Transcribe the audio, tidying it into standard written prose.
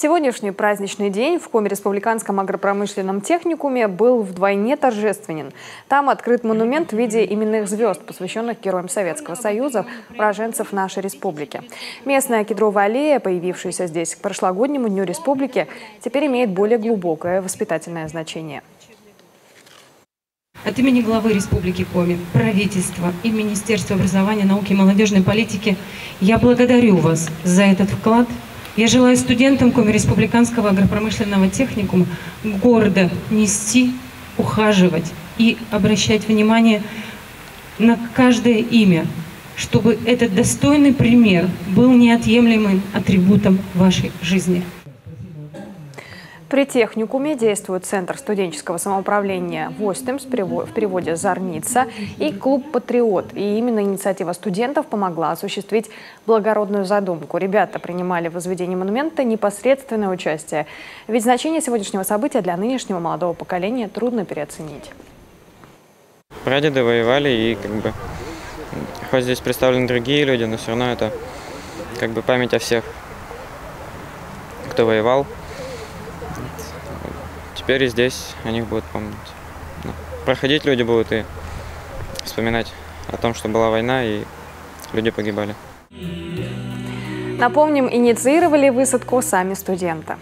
Сегодняшний праздничный день в Коми-республиканском агропромышленном техникуме был вдвойне торжественен. Там открыт монумент в виде именных звезд, посвященных героям Советского Союза, уроженцев нашей республики. Местная кедровая аллея, появившаяся здесь к прошлогоднему Дню Республики, теперь имеет более глубокое воспитательное значение. От имени главы Республики Коми, правительства и Министерства образования, науки и молодежной политики я благодарю вас за этот вклад. Я желаю студентам Коми-республиканского агропромышленного техникума гордо нести, ухаживать и обращать внимание на каждое имя, чтобы этот достойный пример был неотъемлемым атрибутом вашей жизни. При техникуме действует Центр студенческого самоуправления «Востемс», в переводе «Зорница», и клуб «Патриот». И именно инициатива студентов помогла осуществить благородную задумку. Ребята принимали в возведении монумента непосредственное участие. Ведь значение сегодняшнего события для нынешнего молодого поколения трудно переоценить. Прадеды воевали, и хоть здесь представлены другие люди, но все равно это память о всех, кто воевал. Теперь и здесь о них будут помнить. Проходить люди будут и вспоминать о том, что была война и люди погибали. Напомним, инициировали высадку сами студенты.